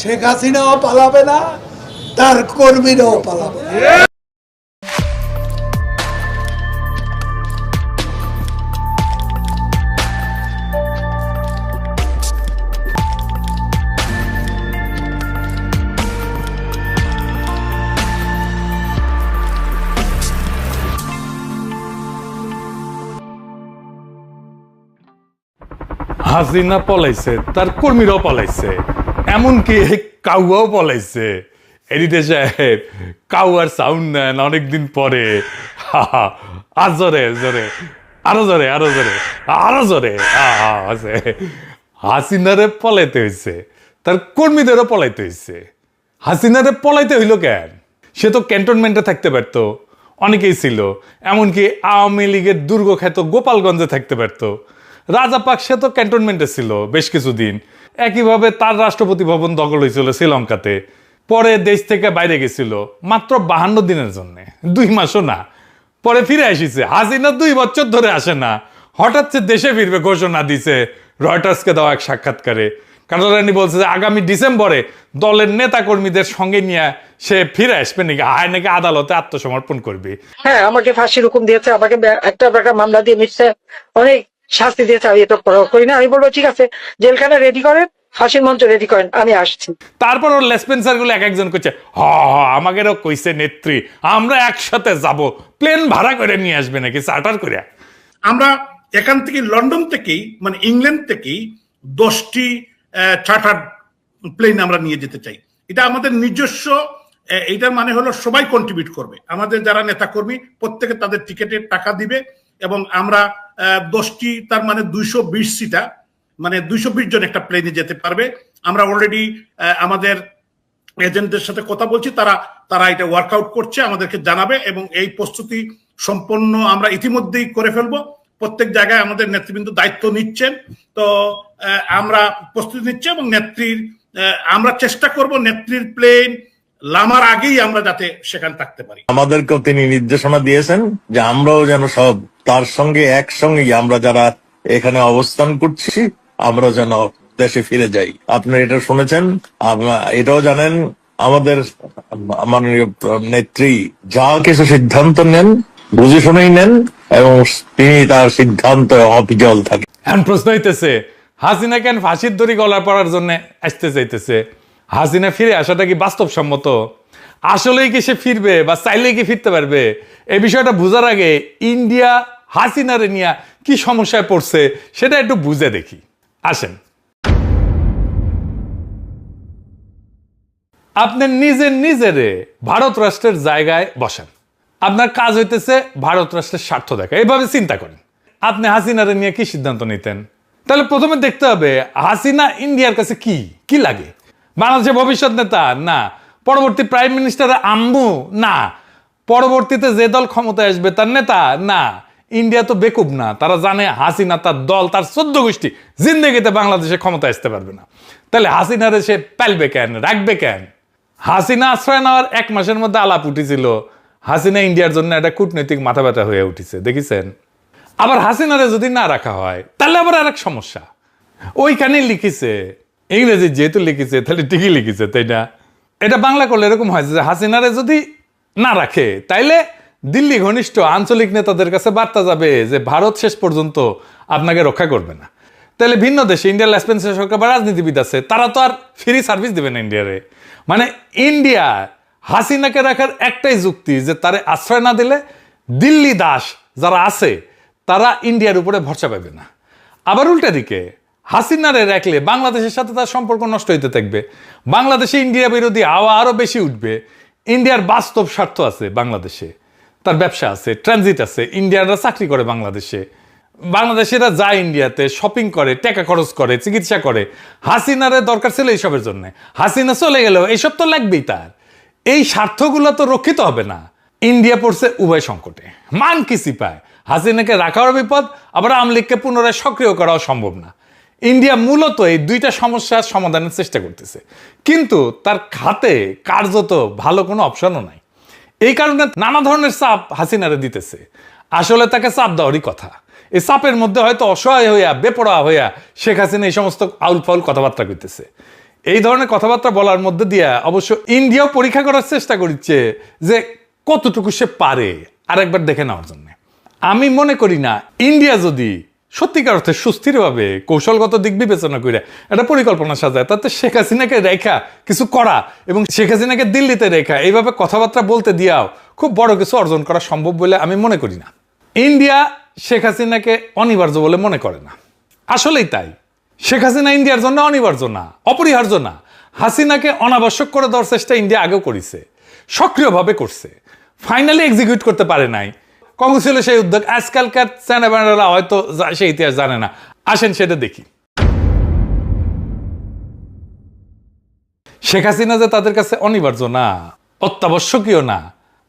শেখ হাসিনাও পালাবে না, তার কর্মীরাও পালাবে না। হাসিনা পলাইছে, তার কর্মীরাও পলাইছে, এমনকি কাউয়াও পলাইছে। এডিটর সাহেব, কাউয়ার সাউন্ড নেন অনেকদিন পরে। আর জোরে জোরে, আরো জোরে, আরো জোরে, আরো জোরে। হাসিনারে পলাইতে হয়েছে, তার কর্মীদেরও পলাইতে হয়েছে। হাসিনারে পলাইতে হইল কেন? সে তো ক্যান্টনমেন্টে থাকতে পারত, অনেকেই ছিল, এমনকি আওয়ামী লীগের দুর্গখ্যাত গোপালগঞ্জে থাকতে পারত। রাজাপাক সে তো ক্যান্টনমেন্টে ছিল বেশ কিছুদিন। একইভাবে তার রাষ্ট্রপতি ভবন দখল হয়েছিল শ্রীলঙ্কাতে। পরে দেশ থেকে বাইরে গেছিল মাত্র 52 দিনের জন্য, 2 মাসও না। পরে ফিরে আসিছে। হাসিনা 2 বছর ধরে আসে না, হঠাৎ সে দেশে ফিরবে ঘোষণা দিছে রয়টার্সকে দেওয়া এক সাক্ষাৎকারে। কানাডানি বলছে যে আগামী ডিসেম্বরে দলের নেতা কর্মীদের সঙ্গে নিয়ে সে ফিরে আসবে নাকি, আয় নাকি আদালতে আত্মসমর্পণ করবে। হ্যাঁ, আমাকে ফাঁসির হুকুম দিয়েছে, আমাকে একটা মামলা দিয়ে নিচ্ছে, অনেক শাস্তি দিয়েছে। আমি এটা করি না। আমি বলবো ঠিক আছে, জেলখানা রেডি করেন, ফাঁসির মঞ্চ রেডি করেন, আমি আসছি। তারপর ওর লেসপেন্সার গুলো এক একজন করছে, আমাকেও কইছে নেত্রী আমরা একসাথে যাব, প্লেন ভাড়া করে নিয়ে আসবে নাকি, চার্টার করে। আমরা এখান থেকে লন্ডন থেকেই মানে ইংল্যান্ড থেকেই 10টি চার্টার প্লেন আমরা নিয়ে যেতে চাই। এটা আমাদের নিজস্ব, এটার মানে হলো সবাই কন্ট্রিবিউট করবে। আমাদের যারা নেতাকর্মী প্রত্যেকে তাদের টিকেটের টাকা দিবে এবং আমরা 10টি, তার মানে 220 সিটা, মানে 220 জন একটা প্লেনে যেতে পারবে। আমরা অলরেডি আমাদের এজেন্টদের সাথে কথা বলছি, তারা এটা ওয়ার্কআউট করছে, আমাদেরকে জানাবে এবং এই প্রস্তুতি সম্পন্ন আমরা ইতিমধ্যেই করে ফেলবো। প্রত্যেক জায়গায় আমাদের নেতৃবৃন্দ দায়িত্ব নিচ্ছেন। তো আমরা প্রস্তুতি নিচ্ছি এবং নেত্রীর আমরা চেষ্টা করব নেত্রীর প্লেন লামার আগেই আমরা যাতে সেখানে থাকতে পারি। আমাদেরকেও তিনি নির্দেশনা দিয়েছেন যে আমরাও যেন সব তার সঙ্গে একসঙ্গে আমরা যারা এখানে অবস্থান করছি আমরা যেন দেশে ফিরে যাই। আপনি এটা শুনেছেন, এটাও জানেন আমাদের মাননীয় নেত্রী যা কিছু সিদ্ধান্ত নেন বুঝে শুনেই নেন এবং তিনি তার সিদ্ধান্ত অবিচল থাকে। এখন প্রশ্ন হইতেছে, হাসিনা কেন ফাঁসির দড়ি গলা পড়ার জন্য আসতে চাইতেছে? হাসিনা ফিরে আসাটা কি বাস্তবসম্মত? আসলেই কি সে ফিরবে বা চাইলেই কি ফিরতে পারবে? এই বিষয়টা বুঝার আগে ইন্ডিয়া হাসিনারে নিয়ে কি সমস্যায় পড়ছে সেটা একটু বুঝে দেখি। আসেন, আপনি নিজেরে ভারত রাষ্ট্রের জায়গায় বসেন। আপনার কাজ হইতেছে ভারত রাষ্ট্রের স্বার্থ দেখা। এইভাবে চিন্তা করেন, আপনি হাসিনারে নিয়ে কি সিদ্ধান্ত নিতেন? তাহলে প্রথমে দেখতে হবে হাসিনা ইন্ডিয়ার কাছে কি কি লাগে। বাংলাদেশের ভবিষ্যৎ নেতা না, পরবর্তী প্রাইম মিনিস্টার আম্মু না, পরবর্তীতে যে দল ক্ষমতায় আসবে তার নেতা না। ইন্ডিয়া তো বেকুব না, তারা জানে হাসিনা তার দল তার 14 গোষ্ঠী জিন্দেগিতে বাংলাদেশে ক্ষমতায় আসতে পারবে না। তাহলে হাসিনারে সে পালবে কেন, রাখবে কেন? হাসিনা আশ্রয় নেওয়ার 1 মাসের মধ্যে আলাপ উঠেছিল হাসিনা ইন্ডিয়ার জন্য একটা কূটনৈতিক মাথা ব্যথা হয়ে উঠেছে, দেখেছেন? আবার হাসিনারে যদি না রাখা হয় তাহলে আবার আরেক সমস্যা। ওইখানেই লিখেছে, ইংরেজি যেহেতু লিখেছে তাহলে ঠিকই লিখেছে, তাই না? এটা বাংলা করলে এরকম হয় যে হাসিনারে যদি না রাখে তাইলে দিল্লি ঘনিষ্ঠ আঞ্চলিক নেতাদের কাছে বার্তা যাবে যে ভারত শেষ পর্যন্ত আপনাকে রক্ষা করবে না। তাহলে ভিন্ন দেশে ইন্ডিয়ার লেসপেন্সার সরকার বা রাজনীতিবিদ আছে, তারা তো আর ফ্রি সার্ভিস দেবে না ইন্ডিয়ারে। মানে ইন্ডিয়া হাসিনাকে রাখার একটাই যুক্তি যে তারে আশ্রয় না দিলে দিল্লি দাস যারা আছে তারা ইন্ডিয়ার উপরে ভরসা পাবে না। আবার উল্টা দিকে হাসিনারে রাখলে বাংলাদেশের সাথে তার সম্পর্ক নষ্ট হইতে থাকবে, বাংলাদেশে ইন্ডিয়া বিরোধী হাওয়া আরো বেশি উঠবে। ইন্ডিয়ার বাস্তব স্বার্থ আছে বাংলাদেশে, তার ব্যবসা আছে, ট্রানজিট আছে, ইন্ডিয়ানরা চাকরি করে বাংলাদেশে, বাংলাদেশিরা যায় ইন্ডিয়াতে, শপিং করে, টাকা খরচ করে, চিকিৎসা করে। হাসিনারে দরকার ছিল এইসবের জন্য, হাসিনা চলে গেলেও এইসব তো লাগবেই তার। এই স্বার্থগুলো তো রক্ষিত হবে না। ইন্ডিয়া পড়ছে উভয় সংকটে, মান কিসি পায়। হাসিনাকে রাখারও বিপদ, আবার আওয়ামী লীগকে পুনরায় সক্রিয় করাও সম্ভব না। ইন্ডিয়া মূলত এই 2টা সমস্যার সমাধানের চেষ্টা করতেছে, কিন্তু তার খাতে কার্যত ভালো কোনো অপশনও নাই। এই কারণে নানা ধরনের চাপ হাসিনারে দিতেছে। আসলে তাকে চাপ দেওয়ারই কথা। এই চাপের মধ্যে হয়তো অসহায় হইয়া বেপরোয়া হইয়া শেখ হাসিনা এই সমস্ত আউল ফাউল কথাবার্তা করতেছে। এই ধরনের কথাবার্তা বলার মধ্যে দিয়ে অবশ্য ইন্ডিয়াও পরীক্ষা করার চেষ্টা করছে যে কতটুকু সে পারে আরেকবার দেখে নেওয়ার জন্য। আমি মনে করি না ইন্ডিয়া যদি সত্যিকার অর্থে সুস্থিরভাবে কৌশলগত দিক বিবেচনা করে একটা পরিকল্পনা সাজায়, তাতে শেখ হাসিনাকে রেখা কিছু করা এবং শেখ হাসিনাকে দিল্লিতে রেখা এইভাবে কথাবার্তা বলতে দিয়াও খুব বড় কিছু অর্জন করা সম্ভব বলে আমি মনে করি না। ইন্ডিয়া শেখ হাসিনাকে অনিবার্য বলে মনে করে না, আসলেই তাই। শেখ হাসিনা ইন্ডিয়ার জন্য অনিবার্য না, অপরিহার্য না। হাসিনাকে অনাবশ্যক করে দেওয়ার চেষ্টা ইন্ডিয়া আগেও করেছে, সক্রিয়ভাবে করছে, ফাইনালি এক্সিকিউট করতে পারে নাই। কংগ্রেস ছিল সেই উদ্যোগ, আজকালকার চ্যানেরা হয়তো সেই ইতিহাস জানে না। আসেন সেটা দেখি। শেখ হাসিনা যে তাদের কাছে অনিবার্য না, অত্যাবশ্যকীয় না,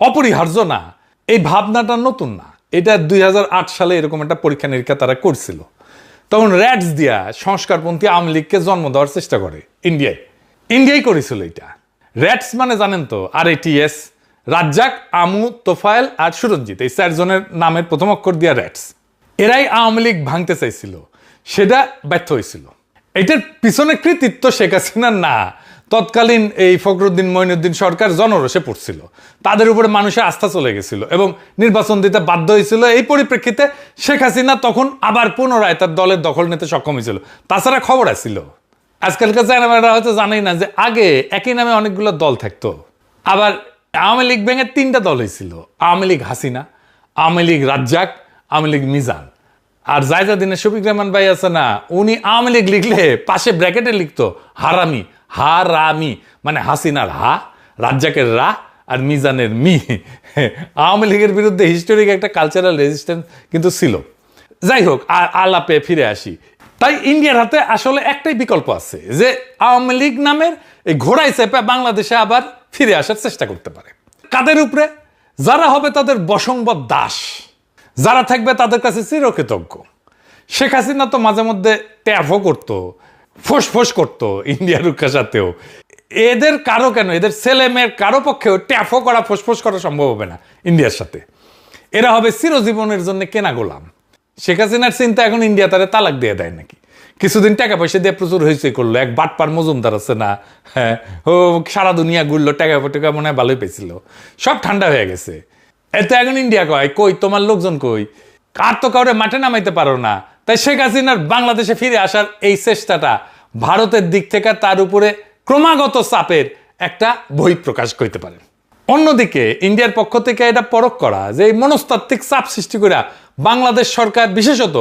অপরিহার্য না, এই ভাবনাটা নতুন না। এটা 2008 সালে এরকম একটা পরীক্ষা নিরীক্ষা তারা করছিল। তখন র্যাটস দিয়া সংস্কারপন্থী আওয়ামী লীগকে জন্ম দেওয়ার চেষ্টা করে ইন্ডিয়াই করেছিল এটা। র্যাটস মানে জানেন তো, RATS, রাজ্জাক, আমু, তোফায়েল আর সুরঞ্জিত, এই 4 জনের নামের প্রথম অক্ষর দিয়া র্যাটস। এরাই আওয়ামী লীগ ভাঙতে চাইছিল, সেটা ব্যর্থ হয়েছিল। এটার পিছনে কৃতিত্ব শেখ হাসিনার না, তৎকালীন এই ফখরুদ্দিন মঈনুদ্দিন সরকার জনরোষে পড়ছিল, তাদের উপরে মানুষের আস্থা চলে গেছিল এবং নির্বাচন দিতে বাধ্য হয়েছিল। এই পরিপ্রেক্ষিতে শেখ হাসিনা তখন আবার পুনরায় তার দলের দখল নিতে সক্ষম হয়েছিল। তাছাড়া খবর আসছিল, আজকালকার চ্যানেলরা হয়তো জানেই না যে আগে একই নামে অনেকগুলো দল থাকতো। আবার আওয়ামী লীগ ভেঙে 3টা দল হয়েছিল, আওয়ামী লীগ হাসিনা, আওয়ামী লীগ রাজ্জাক, আওয়ামী লীগ মিজান। আর জায়জাদিনের শফিক রহমান ভাই আছে না, উনি আওয়ামী লীগ লিখলে পাশে ব্র্যাকেটে লিখতো হারামি, হারামি মানে হাসিনার হা, রাজ্জাকের রা আর মিজানের মি। আওয়ামী লীগের বিরুদ্ধে হিস্টোরিক একটা কালচারাল রেজিস্ট্যান্স কিন্তু ছিল। যাই হোক, আলাপে ফিরে আসি। তাই ইন্ডিয়ার হাতে আসলে একটাই বিকল্প আছে, যে আওয়ামী লীগ নামের এই ঘোড়ায় চেপে বাংলাদেশে আবার ফিরে আসার চেষ্টা করতে পারে। কাদের উপরে? যারা হবে তাদের বশংবদ দাস, যারা থাকবে তাদের কাছে চিরকৃতজ্ঞ। শেখ হাসিনা তো মাঝে মধ্যে ট্যাফও করতো, ফোঁস করতো ইন্ডিয়ার সাথেও। এদের কারো কেন, এদের ছেলে মেয়ের কারো পক্ষেও ট্যাফও করা, ফোঁস করা সম্ভব হবে না ইন্ডিয়ার সাথে। এরা হবে চিরজীবনের জন্য কেনা গোলাম। শেখ হাসিনার চিন্তা এখন ইন্ডিয়া তারে তালাক দিয়ে দেয় নাকি। কিছুদিন টাকা পয়সা দিয়ে প্রচুর হয়েছে করলো, এক বাটপার মজুমদার আছে না, হ্যাঁ, ও সারা দুনিয়া ঘুরলো, টাকা পয়সা মনে হয় ভালোই পেয়েছিল, সব ঠান্ডা হয়ে গেছে। এতে এখন ইন্ডিয়া কই তোমার লোকজন কই, আর তো কাউরে মাঠে নামাইতে পারো না। তাই শেখ হাসিনার বাংলাদেশে ফিরে আসার এই চেষ্টাটা ভারতের দিক থেকে তার উপরে ক্রমাগত চাপের একটা বহিঃপ্রকাশ করতে পারে। অন্যদিকে ইন্ডিয়ার পক্ষ থেকে এটা পরখ করা যে এই মনস্তাত্ত্বিক চাপ সৃষ্টি করে বাংলাদেশ সরকার বিশেষত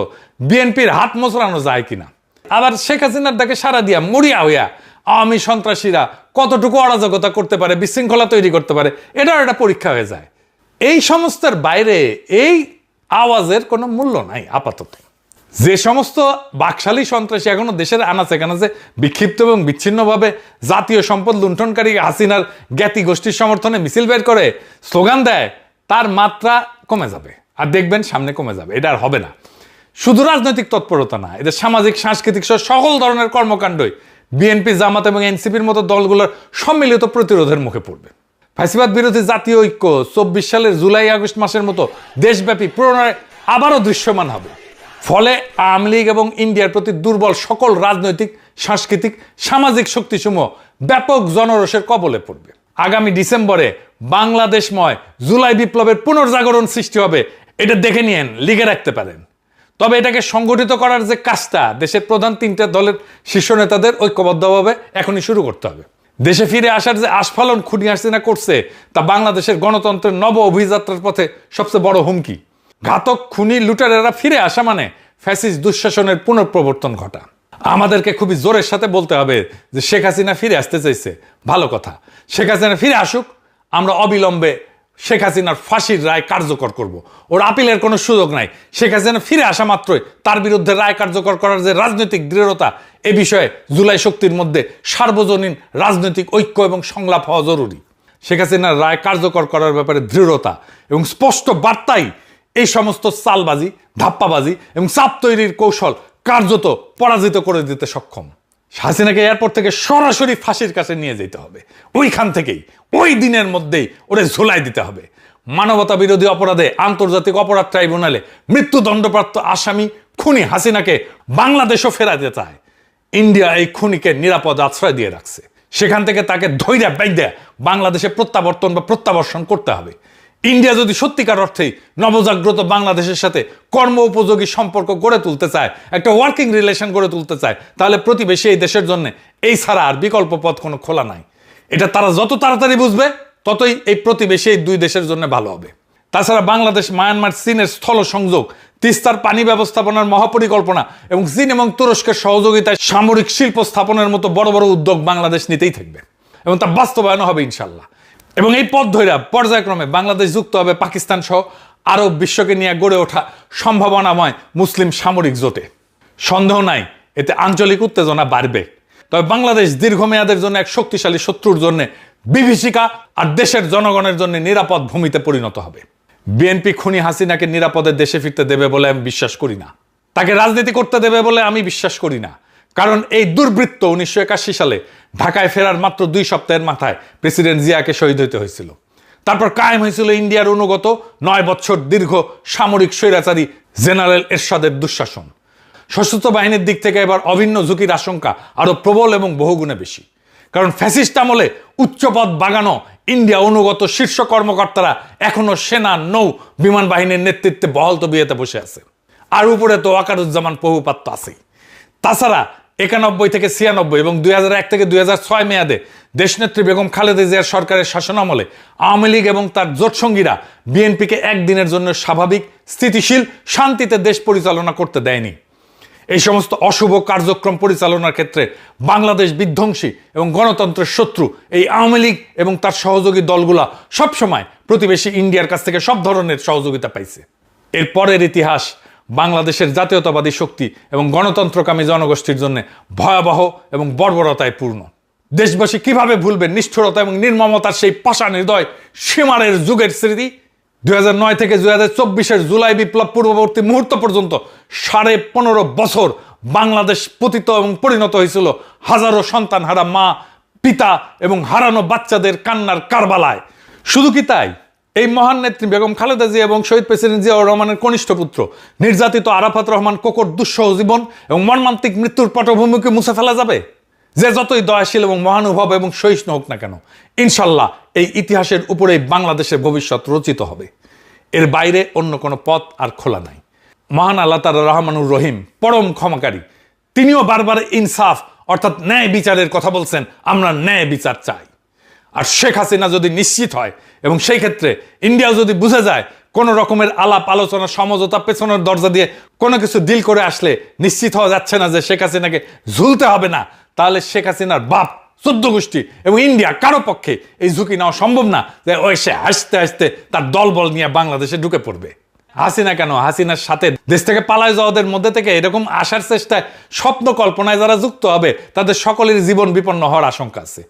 বিএনপির হাত মোচড়ানো যায় কিনা। আবার শেখ হাসিনার ডাকে সারা দিয়া মরিয়া হইয়া আওয়ামী সন্ত্রাসীরা কতটুকু অরাজকতা করতে পারে, বিশৃঙ্খলা তৈরি করতে পারে, এটাও একটা পরীক্ষা হয়ে যায়। এই সমস্তের বাইরে এই আওয়াজের কোনো মূল্য নাই আপাতত। যে সমস্ত বাকশালী সন্ত্রাসী এখনো দেশের আনাচে কানাচে বিক্ষিপ্ত এবং বিচ্ছিন্নভাবে জাতীয় সম্পদ লুণ্ঠনকারী হাসিনার জ্ঞাতি গোষ্ঠীর সমর্থনে মিছিল বের করে, স্লোগান দেয়, তার মাত্রা কমে যাবে। আর দেখবেন সামনে কমে যাবে, এটা আর হবে না। শুধু রাজনৈতিক তৎপরতা না, এদের সামাজিক সাংস্কৃতিক সহ সকল ধরনের কর্মকাণ্ডই বিএনপি, জামাত এবং এনসিপির মতো দলগুলোর সম্মিলিত প্রতিরোধের মুখে পড়বে। ফ্যাসিবাদ বিরোধী জাতীয় ঐক্য 24 সালের জুলাই আগস্ট মাসের মতো দেশব্যাপী পুনরায় আবারও দৃশ্যমান হবে। ফলে আওয়ামী লীগ এবং ইন্ডিয়ার প্রতি দুর্বল সকল রাজনৈতিক, সাংস্কৃতিক, সামাজিক শক্তিসমূহ ব্যাপক জনরোষের কবলে পড়বে। আগামী ডিসেম্বরে বাংলাদেশময় জুলাই বিপ্লবের পুনর্জাগরণ সৃষ্টি হবে, এটা দেখে নিয়েন, লিখে রাখতে পারেন। তবে এটাকে সংগঠিত করার যে কাজটা দেশের প্রধান 3টে দলের শীর্ষ নেতাদের ঐক্যবদ্ধভাবে এখনই শুরু করতে হবে। দেশে ফিরে আসার যে আস্ফালন খুনি হাসিনা করছে, তা বাংলাদেশের গণতন্ত্রের নব অভিযাত্রার পথে সবচেয়ে বড় হুমকি। ঘাতক খুনি লুটারেরা ফিরে আসা মানে ফ্যাসিস্ট দুঃশাসনের পুনঃপ্রবর্তন ঘটা। আমাদেরকে খুবই জোরের সাথে বলতে হবে যে শেখ হাসিনা ফিরে আসতে চাইছে, ভালো কথা। শেখ হাসিনা ফিরে আসুক, আমরা অবিলম্বে শেখ হাসিনার ফাঁসির রায় কার্যকর করব। ওর আপিলের কোনো সুযোগ নাই। শেখ হাসিনা ফিরে আসা মাত্রই তার বিরুদ্ধে রায় কার্যকর করার যে রাজনৈতিক দৃঢ়তা, এ বিষয়ে জুলাই শক্তির মধ্যে সার্বজনীন রাজনৈতিক ঐক্য এবং সংলাপ হওয়া জরুরি। শেখ হাসিনার রায় কার্যকর করার ব্যাপারে দৃঢ়তা এবং স্পষ্ট বার্তাই এই সমস্ত চালবাজি, ধাপ্পাবাজি এবং চাপ তৈরির কৌশল কার্যত পরাজিত করে দিতে সক্ষম। হাসিনাকে এয়ারপোর্ট থেকে সরাসরি ফাঁসির কাছে নিয়ে যেতে হবে, ওইখান থেকেই ওই দিনের মধ্যেই ওরে ঝুলাই দিতে হবে। মানবতা বিরোধী অপরাধে আন্তর্জাতিক অপরাধ ট্রাইব্যুনালে মৃত্যুদণ্ডপ্রাপ্ত আসামি খুনি হাসিনাকে বাংলাদেশও ফেরাতে চায়। ইন্ডিয়া এই খুনিকে নিরাপদ আশ্রয় দিয়ে রাখছে। সেখান থেকে তাকে ধৈর্য বাইদ্যা বাংলাদেশে প্রত্যাবর্তন বা প্রত্যাবর্ষণ করতে হবে। ইন্ডিয়া যদি সত্যিকার অর্থেই নবজাগ্রত বাংলাদেশের সাথে কর্ম উপযোগী সম্পর্ক গড়ে তুলতে চায়, একটা ওয়ার্কিং রিলেশন গড়ে তুলতে চায়, তাহলে প্রতিবেশী এই দেশের জন্য এই ছাড়া আর বিকল্প পথ কোনো খোলা নাই। এটা তারা যত তাড়াতাড়ি বুঝবে ততই এই প্রতিবেশী এই দুই দেশের জন্য ভালো হবে। তাছাড়া বাংলাদেশ, মায়ানমার, চীনের স্থল সংযোগ, তিস্তার পানি ব্যবস্থাপনার মহাপরিকল্পনা এবং চীন এবং তুরস্কের সহযোগিতায় সামরিক শিল্প স্থাপনের মতো বড় বড় উদ্যোগ বাংলাদেশ নিতেই থাকবে এবং তা বাস্তবায়ন হবে ইনশাল্লাহ। এবং এই পথ ধরে পর্যায়ক্রমে বাংলাদেশ যুক্ত হবে পাকিস্তান সহ আরব বিশ্বকে নিয়ে গড়ে ওঠা সম্ভাবনাময় মুসলিম সামরিক জোটে। সন্দেহ নাই এতে আঞ্চলিক উত্তেজনা বাড়বে। তবে বাংলাদেশ দীর্ঘমেয়াদের জন্য এক শক্তিশালী শত্রুর জন্য বিভীষিকা আর দেশের জনগণের জন্য নিরাপদ ভূমিতে পরিণত হবে। বিএনপি খুনি হাসিনাকে নিরাপদে দেশে ফিরতে দেবে বলে আমি বিশ্বাস করি না। তাকে রাজনীতি করতে দেবে বলে আমি বিশ্বাস করি না। কারণ এই দুর্বৃত্ত 1981 সালে ঢাকায় ফেরার মাত্র 2 সপ্তাহের মাথায় প্রেসিডেন্ট জিয়াকে শহীদ হতে হয়েছিল। তারপর কায়েম হয়েছিল ইন্ডিয়ার অনুগত 9 বছর দীর্ঘ সামরিক স্বৈরাচারী জেনারেল এরশাদের দুঃশাসন। সশস্ত্র বাহিনীর দিক থেকে এবার অভিন্ন ঝুঁকির আশঙ্কা আরো প্রবল এবং বহুগুণে বেশি। কারণ ফ্যাসিস্ট আমলে উচ্চপদ বাগানো ইন্ডিয়া অনুগত শীর্ষ কর্মকর্তারা এখনো সেনা, নৌ, বিমান বাহিনীর নেতৃত্বে বহাল তবিয়তে বসে আছে। আর উপরে তো ওয়াকারুজ্জামান প্রভুপাত্য আছেই। তাছাড়া 91 থেকে 96 এবং 2001 থেকে 2006 মেয়াদে দেশনেত্রী বেগম খালেদা জিয়ার সরকারের শাসনামলে আওয়ামী লীগ এবং তার জোটসঙ্গীরা বিএনপিকে একদিনের জন্য স্বাভাবিক, স্থিতিশীল, শান্তিতে দেশ পরিচালনা করতে দেয়নি। এই সমস্ত অশুভ কার্যক্রম পরিচালনার ক্ষেত্রে বাংলাদেশ বিধ্বংসী এবং গণতন্ত্রের শত্রু এই আওয়ামী লীগ এবং তার সহযোগী দলগুলা সবসময় প্রতিবেশী ইন্ডিয়ার কাছ থেকে সব ধরনের সহযোগিতা পাইছে। এর পরের ইতিহাস বাংলাদেশের জাতীয়তাবাদী শক্তি এবং গণতন্ত্রকামী জনগোষ্ঠীর জন্য ভয়াবহ এবং বর্বরতায় পূর্ণ। দেশবাসী কিভাবে ভুলবে নিষ্ঠুরতা এবং নির্মমতার সেই পাষাণ হৃদয় সীমারের যুগের স্মৃতি? 2009 থেকে 2024 জুলাই বিপ্লব পূর্ববর্তী মুহূর্ত পর্যন্ত 15.5 বছর বাংলাদেশ পতিত এবং পরিণত হয়েছিল হাজারো সন্তান হারা মা, পিতা এবং হারানো বাচ্চাদের কান্নার কারবালায়। শুধু কি তাই, এই মহান নেত্রী বেগম খালেদা জিয়া এবং শহীদ প্রেসিডেন্ট জিয়াউর রহমানের কনিষ্ঠ পুত্র নির্যাতিত আরাফাত রহমান কোকর দুঃসহ জীবন এবং মর্মান্তিক মৃত্যুর পটভূমিকে মুছে ফেলা যাবে? যে যতই দয়াশীল এবং মহানুভব এবং সহিষ্ণু হোক না কেন, ইনশাল্লাহ এই ইতিহাসের উপরেই বাংলাদেশের ভবিষ্যৎ রচিত হবে। এর বাইরে অন্য কোনো পথ আর খোলা নাই। মহান আল্লাহ তাআলা রহমানুর রহিম, পরম ক্ষমাকারী, তিনিও বারবার ইনসাফ অর্থাৎ ন্যায় বিচারের কথা বলছেন। আমরা ন্যায় বিচার চাই। আর শেখ হাসিনা যদি নিশ্চিত হয় এবং সেই ক্ষেত্রে ইন্ডিয়া যদি বুঝে যায় কোনো রকমের আলাপ আলোচনা সমঝোতা পেছনের দরজা দিয়ে কোনো কিছু ডিল করে আসলে নিশ্চিত হওয়া যাচ্ছে না যে শেখ হাসিনাকে ঝুলতে হবে না, তাহলে শেখ হাসিনার বাপ, 14 গোষ্ঠী এবং ইন্ডিয়া কারো পক্ষে এই ঝুঁকি নেওয়া সম্ভব না যে ওই সে হাসতে হাসতে তার দলবল নিয়ে বাংলাদেশে ঢুকে পড়বে। হাসিনা কেন, হাসিনার সাথে দেশ থেকে পালায় যাওয়াদের মধ্যে থেকে এরকম আসার চেষ্টায় স্বপ্ন কল্পনায় যারা যুক্ত হবে তাদের সকলের জীবন বিপন্ন হওয়ার আশঙ্কা আছে।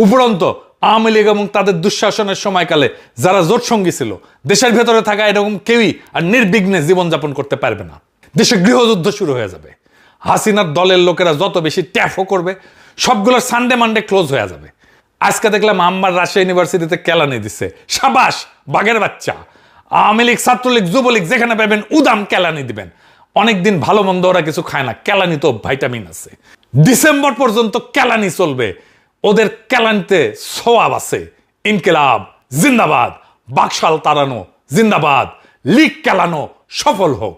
উপরন্ত আওয়ামী লীগ এবং তাদের দুঃশাসনের সময়কালে যারা জোটসঙ্গী ছিল, দেশের ভেতরে থাকা এরকম কেউই আর নির্বিঘ্নে জীবনযাপন করতে পারবে না। দেশে গৃহযুদ্ধ শুরু হয়ে যাবে। হাসিনার দলের লোকেরা যত বেশি ট্যাফও করবে, সবগুলোর সানডে মানডে ক্লোজ হয়ে যাবে। আজকে দেখলাম আম্মার রাজশাহী ইউনিভার্সিটিতে কেলানি দিচ্ছে। সাবাস, বাঘের বাচ্চা। আওয়ামী লীগ, ছাত্রলীগ, যুবলীগ যেখানে পাবেন উদাম কেলানি দিবেন। অনেকদিন ভালো মন্দ ওরা কিছু খায় না, কেলানি তো ভাইটামিন আছে। ডিসেম্বর পর্যন্ত কেলানি চলবে। ওদের কেলানিতে সোয়াব আছে। ইনকিলাব জিন্দাবাদ, বাকশাল তাড়ানো জিন্দাবাদ, লীগ কেলানো সফল হোক।